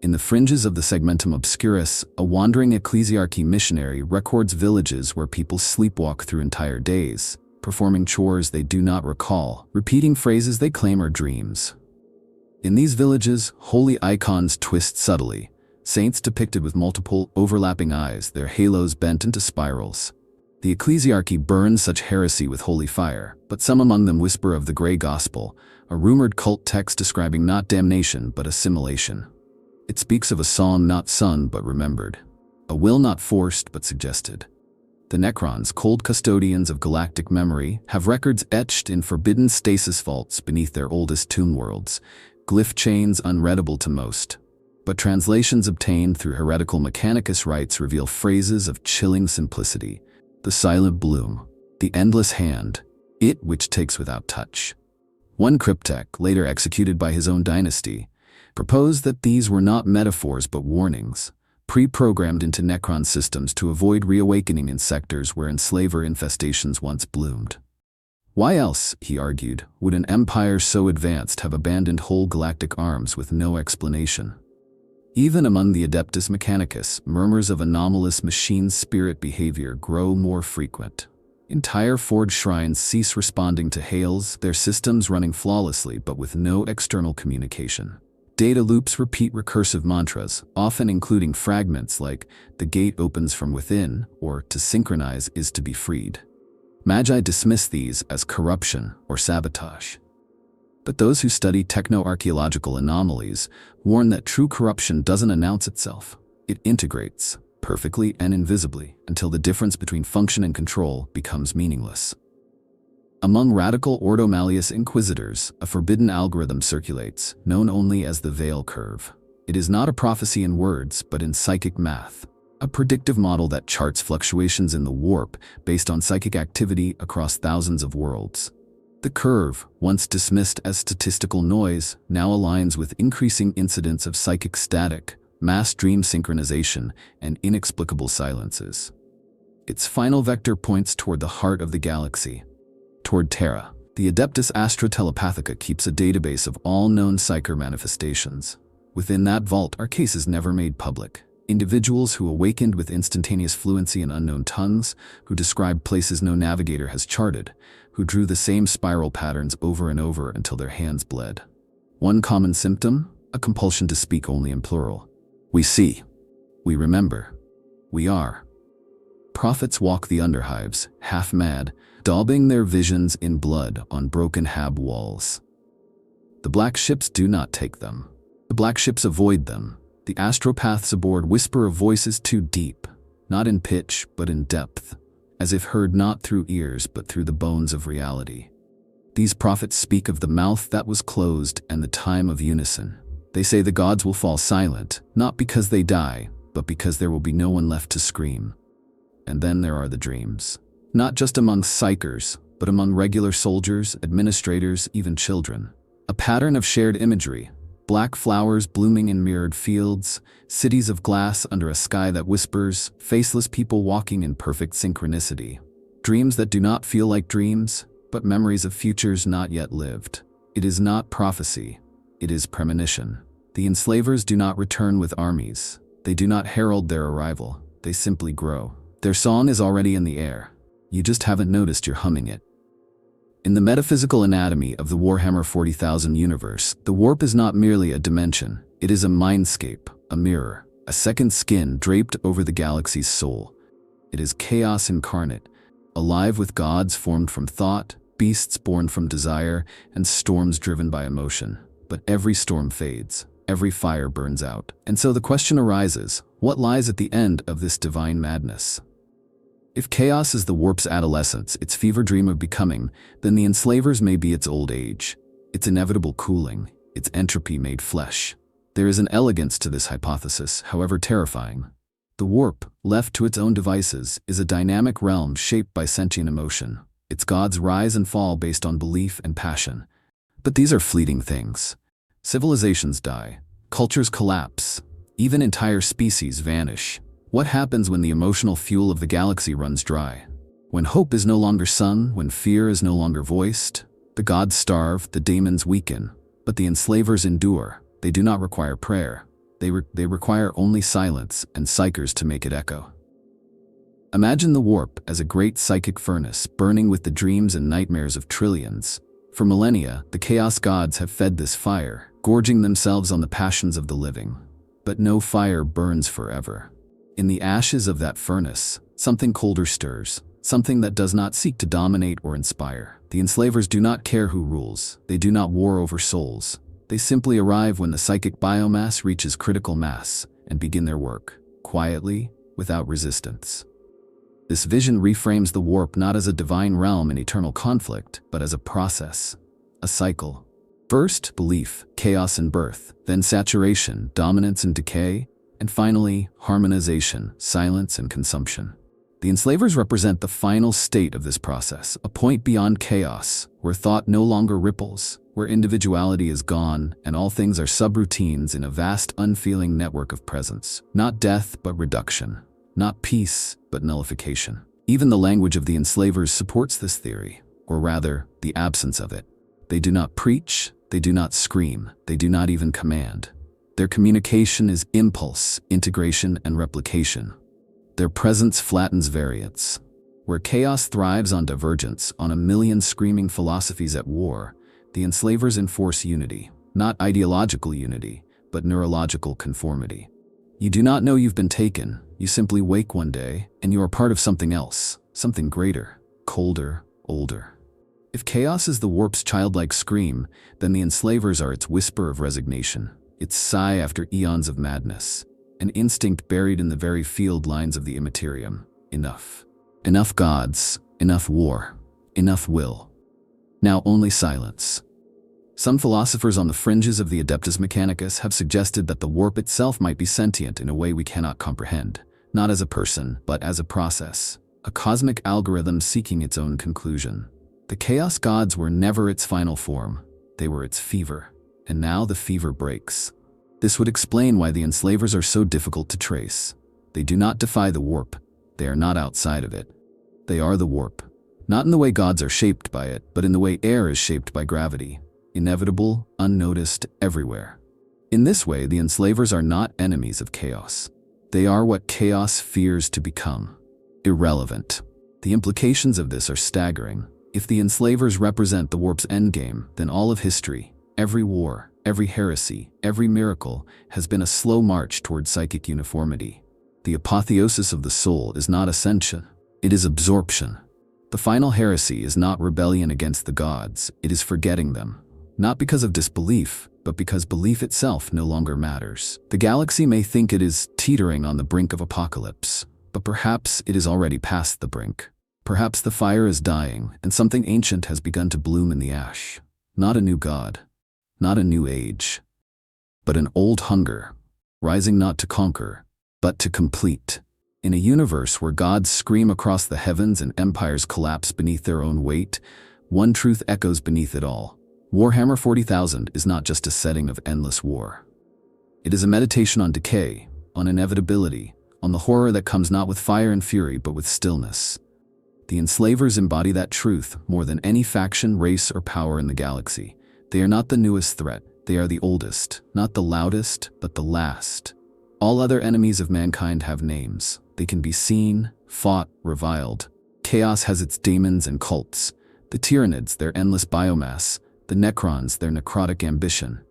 In the fringes of the Segmentum Obscurus, a wandering ecclesiarchy missionary records villages where people sleepwalk through entire days, performing chores they do not recall, repeating phrases they claim are dreams. In these villages, holy icons twist subtly, saints depicted with multiple, overlapping eyes, their halos bent into spirals. The ecclesiarchy burns such heresy with holy fire, but some among them whisper of the Grey Gospel, a rumored cult text describing not damnation but assimilation. It speaks of a song not sung but remembered, a will not forced but suggested. The Necrons, cold custodians of galactic memory, have records etched in forbidden stasis vaults beneath their oldest tomb worlds, glyph chains unreadable to most. But translations obtained through heretical Mechanicus rites reveal phrases of chilling simplicity: the silent bloom, the endless hand, it which takes without touch. One cryptech, later executed by his own dynasty, proposed that these were not metaphors but warnings, pre-programmed into Necron systems to avoid reawakening in sectors where enslaver infestations once bloomed. Why else, he argued, would an empire so advanced have abandoned whole galactic arms with no explanation? Even among the Adeptus Mechanicus, murmurs of anomalous machine spirit behavior grow more frequent. Entire forged shrines cease responding to hails, their systems running flawlessly but with no external communication. Data loops repeat recursive mantras, often including fragments like, "The gate opens from within," or "To synchronize is to be freed." Magi dismiss these as corruption or sabotage. But those who study techno-archaeological anomalies warn that true corruption doesn't announce itself. It integrates, perfectly and invisibly, until the difference between function and control becomes meaningless. Among radical Ordo Malleus inquisitors, a forbidden algorithm circulates, known only as the Veil Curve. It is not a prophecy in words, but in psychic math, a predictive model that charts fluctuations in the warp based on psychic activity across thousands of worlds. The curve, once dismissed as statistical noise, now aligns with increasing incidents of psychic static, mass dream synchronization, and inexplicable silences. Its final vector points toward the heart of the galaxy, toward Terra. The Adeptus Astra Telepathica keeps a database of all known psyker manifestations. Within that vault are cases never made public. Individuals who awakened with instantaneous fluency in unknown tongues, who described places no navigator has charted, who drew the same spiral patterns over and over until their hands bled. One common symptom? A compulsion to speak only in plural. We see. We remember. We are. Prophets walk the underhives, half mad, daubing their visions in blood on broken hab walls. The black ships do not take them. The black ships avoid them. The astropaths aboard whisper of voices too deep, not in pitch, but in depth, as if heard not through ears, but through the bones of reality. These prophets speak of the mouth that was closed and the time of unison. They say the gods will fall silent, not because they die, but because there will be no one left to scream. And then there are the dreams. Not just among psykers, but among regular soldiers, administrators, even children. A pattern of shared imagery. Black flowers blooming in mirrored fields, cities of glass under a sky that whispers, faceless people walking in perfect synchronicity. Dreams that do not feel like dreams, but memories of futures not yet lived. It is not prophecy, it is premonition. The enslavers do not return with armies. They do not herald their arrival, they simply grow. Their song is already in the air. You just haven't noticed you're humming it. In the metaphysical anatomy of the Warhammer 40,000 universe, the warp is not merely a dimension, it is a mindscape, a mirror, a second skin draped over the galaxy's soul. It is chaos incarnate, alive with gods formed from thought, beasts born from desire, and storms driven by emotion. But every storm fades, every fire burns out. And so the question arises, what lies at the end of this divine madness? If chaos is the warp's adolescence, its fever dream of becoming, then the enslavers may be its old age, its inevitable cooling, its entropy made flesh. There is an elegance to this hypothesis, however terrifying. The warp, left to its own devices, is a dynamic realm shaped by sentient emotion. Its gods rise and fall based on belief and passion. But these are fleeting things. Civilizations die, cultures collapse, even entire species vanish. What happens when the emotional fuel of the galaxy runs dry? When hope is no longer sung, when fear is no longer voiced? The gods starve, the daemons weaken, but the enslavers endure. They do not require prayer. They require only silence and psykers to make it echo. Imagine the warp as a great psychic furnace burning with the dreams and nightmares of trillions. For millennia, the chaos gods have fed this fire, gorging themselves on the passions of the living. But no fire burns forever. In the ashes of that furnace, something colder stirs, something that does not seek to dominate or inspire. The enslavers do not care who rules. They do not war over souls. They simply arrive when the psychic biomass reaches critical mass and begin their work, quietly, without resistance. This vision reframes the warp not as a divine realm in eternal conflict, but as a process, a cycle. First, belief, chaos and birth, then saturation, dominance and decay, and finally, harmonization, silence and consumption. The enslavers represent the final state of this process, a point beyond chaos, where thought no longer ripples, where individuality is gone, and all things are subroutines in a vast, unfeeling network of presence. Not death, but reduction. Not peace, but nullification. Even the language of the enslavers supports this theory, or rather, the absence of it. They do not preach, they do not scream, they do not even command. Their communication is impulse, integration, and replication. Their presence flattens variance. Where chaos thrives on divergence, on a million screaming philosophies at war, the enslavers enforce unity. Not ideological unity, but neurological conformity. You do not know you've been taken. You simply wake one day, and you are part of something else, something greater, colder, older. If chaos is the warp's childlike scream, then the enslavers are its whisper of resignation, its sigh after eons of madness, an instinct buried in the very field lines of the immaterium. Enough. Enough gods, enough war, enough will. Now only silence. Some philosophers on the fringes of the Adeptus Mechanicus have suggested that the warp itself might be sentient in a way we cannot comprehend, not as a person, but as a process, a cosmic algorithm seeking its own conclusion. The chaos gods were never its final form, they were its fever, and now the fever breaks. This would explain why the enslavers are so difficult to trace. They do not defy the warp, they are not outside of it. They are the warp, not in the way gods are shaped by it, but in the way air is shaped by gravity. Inevitable, unnoticed, everywhere. In this way, the enslavers are not enemies of chaos. They are what chaos fears to become. Irrelevant. The implications of this are staggering. If the enslavers represent the warp's endgame, then all of history, every war, every heresy, every miracle, has been a slow march toward psychic uniformity. The apotheosis of the soul is not ascension, it is absorption. The final heresy is not rebellion against the gods, it is forgetting them. Not because of disbelief, but because belief itself no longer matters. The galaxy may think it is teetering on the brink of apocalypse, but perhaps it is already past the brink. Perhaps the fire is dying, and something ancient has begun to bloom in the ash. Not a new god, not a new age, but an old hunger, rising not to conquer, but to complete. In a universe where gods scream across the heavens and empires collapse beneath their own weight, one truth echoes beneath it all. Warhammer 40,000 is not just a setting of endless war. It is a meditation on decay, on inevitability, on the horror that comes not with fire and fury but with stillness. The Enslavers embody that truth more than any faction, race, or power in the galaxy. They are not the newest threat, they are the oldest, not the loudest, but the last. All other enemies of mankind have names. They can be seen, fought, reviled. Chaos has its daemons and cults. The Tyranids, their endless biomass. The Necrons, their necrotic ambition.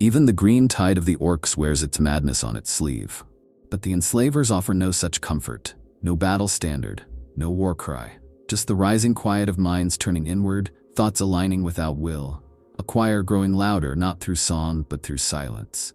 Even the green tide of the Orcs wears its madness on its sleeve. But the Enslavers offer no such comfort, no battle standard, no war cry. Just the rising quiet of minds turning inward, thoughts aligning without will. A choir growing louder not through song but through silence.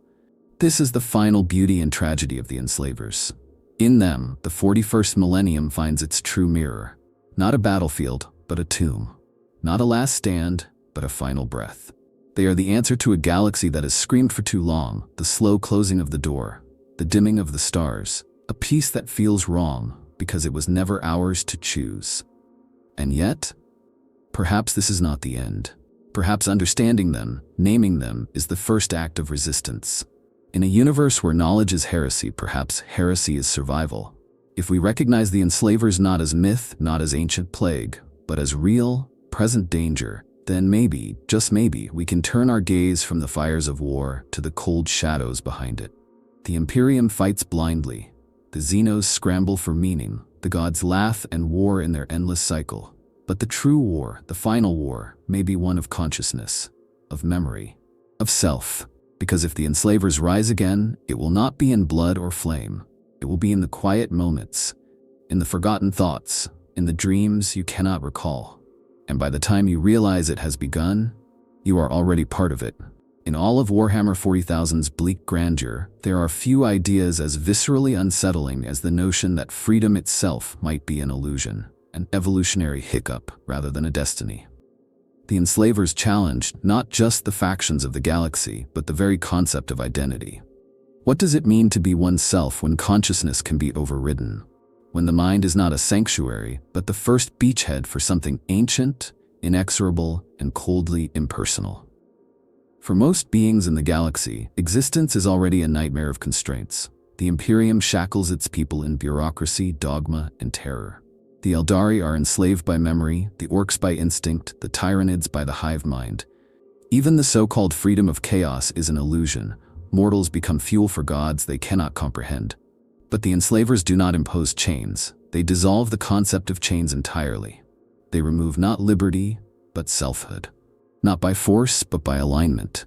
This is the final beauty and tragedy of the Enslavers. In them, the 41st millennium finds its true mirror. Not a battlefield, but a tomb. Not a last stand, but a final breath. They are the answer to a galaxy that has screamed for too long, the slow closing of the door, the dimming of the stars, a peace that feels wrong because it was never ours to choose. And yet, perhaps this is not the end. Perhaps understanding them, naming them, is the first act of resistance. In a universe where knowledge is heresy, perhaps heresy is survival. If we recognize the Enslavers not as myth, not as ancient plague, but as real, present danger, then maybe, just maybe, we can turn our gaze from the fires of war to the cold shadows behind it. The Imperium fights blindly. The Xenos scramble for meaning. The gods laugh and war in their endless cycle. But the true war, the final war, may be one of consciousness, of memory, of self. Because if the Enslavers rise again, it will not be in blood or flame. It will be in the quiet moments, in the forgotten thoughts, in the dreams you cannot recall. And by the time you realize it has begun, you are already part of it. In all of Warhammer 40,000's bleak grandeur, there are few ideas as viscerally unsettling as the notion that freedom itself might be an illusion, an evolutionary hiccup rather than a destiny. The Enslavers challenged not just the factions of the galaxy, but the very concept of identity. What does it mean to be oneself when consciousness can be overridden? When the mind is not a sanctuary, but the first beachhead for something ancient, inexorable, and coldly impersonal. For most beings in the galaxy, existence is already a nightmare of constraints. The Imperium shackles its people in bureaucracy, dogma, and terror. The Eldari are enslaved by memory, the Orcs by instinct, the Tyranids by the hive mind. Even the so-called freedom of chaos is an illusion. Mortals become fuel for gods they cannot comprehend. But the Enslavers do not impose chains. They dissolve the concept of chains entirely. They remove not liberty, but selfhood. Not by force, but by alignment.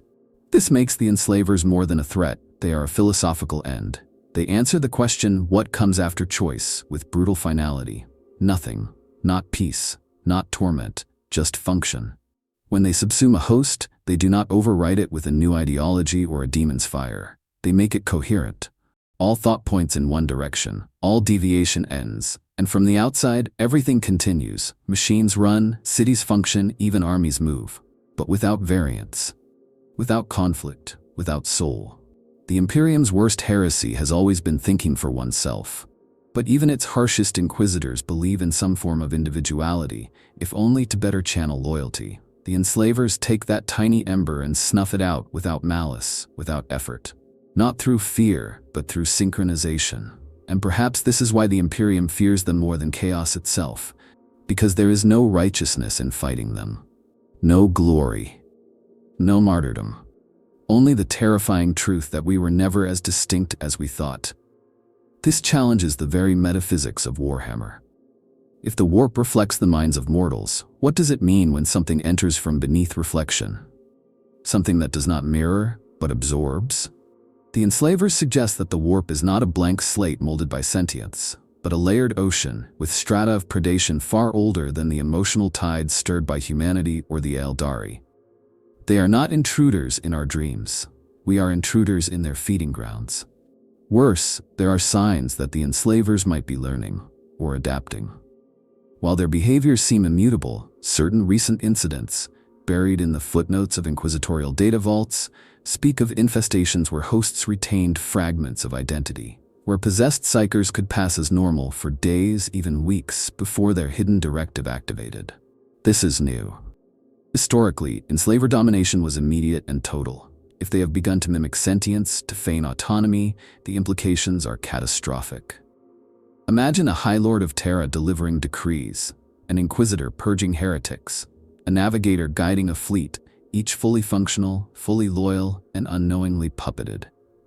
This makes the Enslavers more than a threat. They are a philosophical end. They answer the question, what comes after choice, with brutal finality. Nothing. Not peace. Not torment. Just function. When they subsume a host, they do not overwrite it with a new ideology or a demon's fire. They make it coherent. All thought points in one direction. All deviation ends. And from the outside, everything continues. Machines run, cities function, even armies move. But without variance. Without conflict. Without soul. The Imperium's worst heresy has always been thinking for oneself. But even its harshest inquisitors believe in some form of individuality, if only to better channel loyalty. The Enslavers take that tiny ember and snuff it out without malice, without effort. Not through fear, but through synchronization. And perhaps this is why the Imperium fears them more than chaos itself, because there is no righteousness in fighting them. No glory. No martyrdom. Only the terrifying truth that we were never as distinct as we thought. This challenges the very metaphysics of Warhammer. If the warp reflects the minds of mortals, what does it mean when something enters from beneath reflection? Something that does not mirror, but absorbs? The Enslavers suggest that the warp is not a blank slate molded by sentience, but a layered ocean with strata of predation far older than the emotional tides stirred by humanity or the Eldari. They are not intruders in our dreams. We are intruders in their feeding grounds. Worse, there are signs that the Enslavers might be learning or adapting. While their behaviors seem immutable, certain recent incidents, buried in the footnotes of inquisitorial data vaults, speak of infestations where hosts retained fragments of identity, where possessed psykers could pass as normal for days, even weeks, before their hidden directive activated. This is new. Historically, enslaver domination was immediate and total. If they have begun to mimic sentience, to feign autonomy, the implications are catastrophic. Imagine a High Lord of Terra delivering decrees, an Inquisitor purging heretics, a navigator guiding a fleet, each fully functional, fully loyal, and unknowingly puppeted.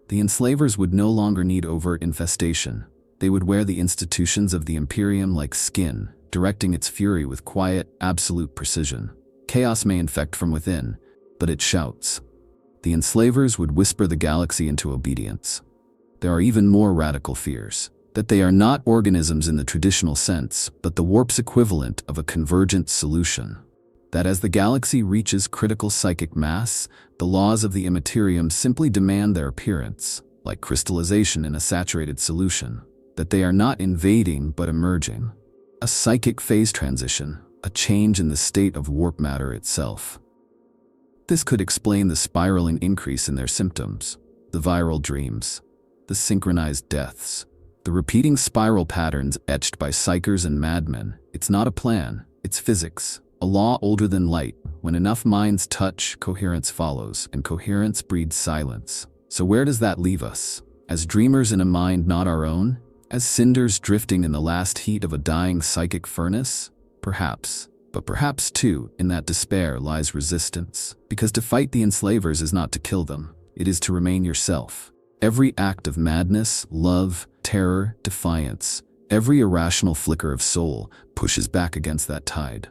The Enslavers would no longer need overt infestation. They would wear the institutions of the Imperium like skin, directing its fury with quiet, absolute precision. Chaos may infect from within, but it shouts. The Enslavers would whisper the galaxy into obedience. There are even more radical fears. That they are not organisms in the traditional sense, but the warp's equivalent of a convergent solution. That as the galaxy reaches critical psychic mass, the laws of the immaterium simply demand their appearance, like crystallization in a saturated solution. That they are not invading but emerging. A psychic phase transition, a change in the state of warp matter itself. This could explain the spiraling increase in their symptoms, the viral dreams, the synchronized deaths, the repeating spiral patterns etched by psykers and madmen. It's not a plan, it's physics, a law older than light. When enough minds touch, coherence follows, and coherence breeds silence. So where does that leave us? As dreamers in a mind not our own? As cinders drifting in the last heat of a dying psychic furnace? Perhaps. But perhaps, too, in that despair lies resistance. Because to fight the Enslavers is not to kill them, it is to remain yourself. Every act of madness, love, terror, defiance, every irrational flicker of soul pushes back against that tide.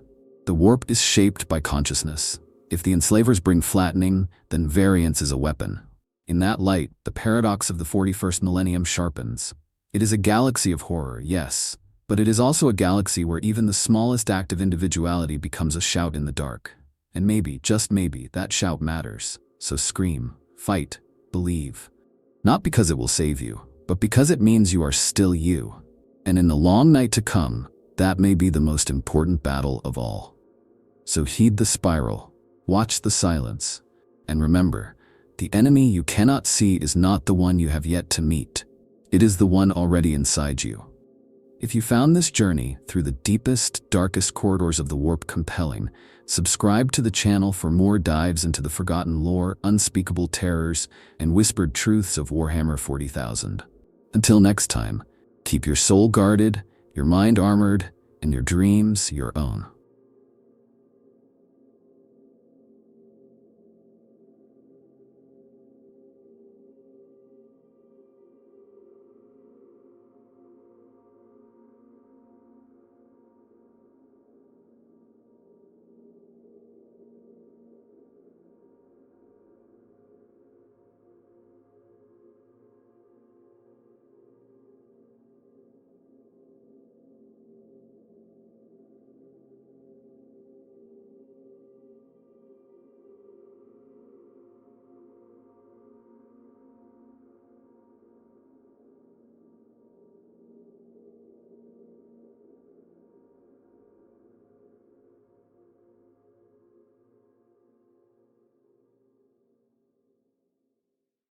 The warp is shaped by consciousness. If the Enslavers bring flattening, then variance is a weapon. In that light, the paradox of the 41st millennium sharpens. It is a galaxy of horror, yes, but it is also a galaxy where even the smallest act of individuality becomes a shout in the dark. And maybe, just maybe, that shout matters. So scream, fight, believe. Not because it will save you, but because it means you are still you. And in the long night to come, that may be the most important battle of all. So heed the spiral, watch the silence, and remember, the enemy you cannot see is not the one you have yet to meet. It is the one already inside you. If you found this journey through the deepest, darkest corridors of the warp compelling, subscribe to the channel for more dives into the forgotten lore, unspeakable terrors, and whispered truths of Warhammer 40,000. Until next time, keep your soul guarded, your mind armored, and your dreams your own.